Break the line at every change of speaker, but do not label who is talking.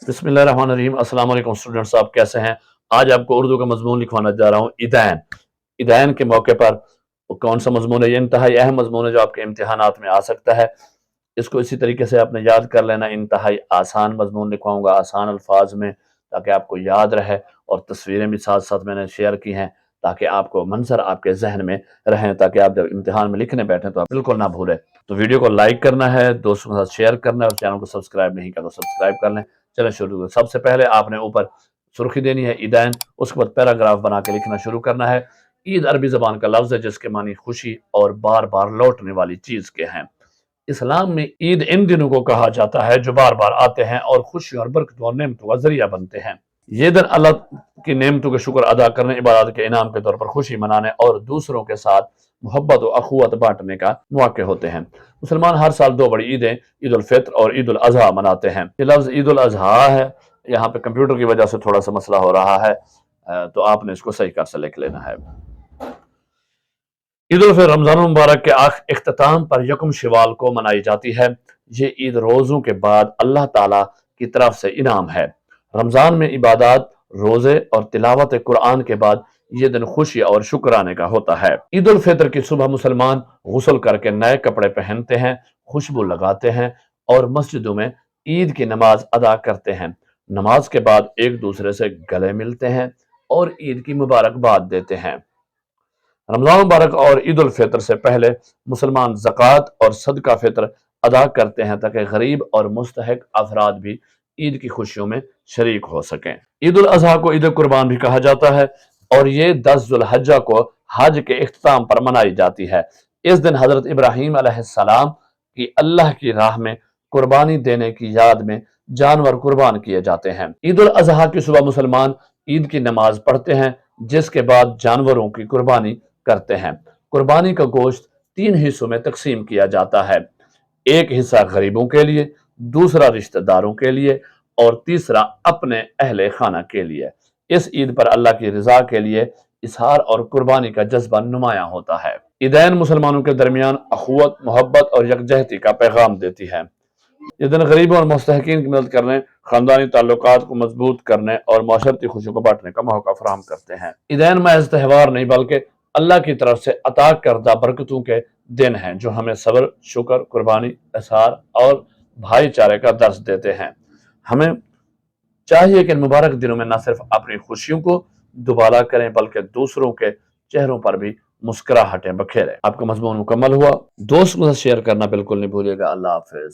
बिस्मिल्लाहिर्रहमानिर्रहीम। अस्सलाम वालेकुम स्टूडेंट्स, आप कैसे हैं? आज आपको उर्दू का मजमून लिखवाना जा रहा हूँ। ईदैन ईदैन के मौके पर कौन सा मजमून है? ये इंतहाई अहम मजमून है जो आपके इम्तिहानात में आ सकता है। इसको इसी तरीके से आपने याद कर लेना। इंतहाई आसान मजमून लिखवाऊंगा, आसान अल्फाज में, ताकि आपको याद रहे। और तस्वीरें भी साथ साथ मैंने शेयर की हैं ताकि आपको मंजर आपके जहन में रहें, ताकि आप जब इम्तिहान में लिखने बैठें तो आप बिल्कुल ना भूलें। तो वीडियो को लाइक करना है, दोस्तों के साथ शेयर करना है, और चैनल को सब्सक्राइब नहीं किया तो सब्सक्राइब कर लें। चलें शुरू करें। सबसे पहले आपने ऊपर सुर्खी देनी है ईदैन, उसके बाद पैराग्राफ बना के लिखना शुरू करना है। ईद अरबी जबान का लफ्ज है जिसके मानी खुशी और बार बार लौटने वाली चीज के हैं। इस्लाम में ईद इन दिनों को कहा जाता है जो बार बार आते हैं और खुशी और बरकत और नेमतों का जरिया बनते हैं। ये दिन अल्लाह की नेमतों के शुक्र अदा करने, इबादत के इनाम के तौर पर खुशी मनाने और दूसरों के साथ मोहब्बत और अखुवत बांटने का मौके होते हैं। मुसलमान हर साल दो बड़ी ईदें, ईद उल फित्र और ईद उल अजहा मनाते हैं। ये लफ्ज ईद उल अजहा है, यहाँ पे कंप्यूटर की वजह से थोड़ा सा मसला हो रहा है, तो आपने इसको सही कर से लिख लेना है। ईद उल फित्र रमजान मुबारक के इख्तिताम पर यकम शवाल को मनाई जाती है। ये ईद रोज़ों के बाद अल्लाह ताला की तरफ से इनाम है। रमजान में इबादत, रोज़े और तिलावत कुरान के बाद ये दिन खुशी और शुक्राने का होता है। ईद उल फित्र की सुबह मुसलमान गुस्ल करके नए कपड़े पहनते हैं, खुशबू लगाते हैं और मस्जिदों में ईद की नमाज अदा करते हैं। नमाज के बाद एक दूसरे से गले मिलते हैं और ईद की मुबारकबाद देते हैं। रमजान मुबारक और ईद उल फित्र से पहले मुसलमान ज़कात और सदका फित्र अदा करते हैं ताकि गरीब और मुस्तहिक अफराद भी ईद की खुशियों में शरीक हो सकें। ईद उल अजहा को ईद कुर्बान भी कहा जाता है और ये 10 जुल्हज्जा को हज के इख्तिताम पर मनाई जाती है। इस दिन हजरत इब्राहीम अलैहिस्सलाम की अल्लाह की राह में कुर्बानी देने की याद में जानवर कुर्बान किए जाते हैं। ईद उल अजहा की सुबह मुसलमान ईद की नमाज पढ़ते हैं, जिसके बाद जानवरों की कुर्बानी करते हैं। कुर्बानी का गोश्त 3 हिस्सों में तकसीम किया जाता है। एक हिस्सा गरीबों के लिए, दूसरा रिश्तेदारों के लिए और तीसरा अपने अहले खाना के लिए। इस ईद पर अल्लाह की रजा के लिए इसहार और कुर्बानी का जज्बा नुमायां होता है। ईदैन मुसलमानों के दरमियान अखुवत, मोहब्बत और यकजहती का पैगाम देती है। ये दिन गरीबों और मुस्तहिकीन की मदद करने, खानदानी ताल्लुकात को मजबूत करने और माशरती खुशियों को बांटने का मौका फराहम करते हैं। ईदैन महज त्यौहार नहीं बल्कि अल्लाह की तरफ से अता करदा बरकतों के दिन हैं जो हमें सब्र, शुक्र, कुर्बानी, इसार और भाईचारे का दर्स देते हैं। हमें चाहिए कि इन मुबारक दिनों में न सिर्फ अपनी खुशियों को दुबारा करें बल्कि दूसरों के चेहरों पर भी मुस्कुराहटें बखेरें। आपका मजमून मुकम्मल हुआ। दोस्तों के साथ शेयर करना बिल्कुल नहीं भूलिएगा। अल्लाह हाफिज।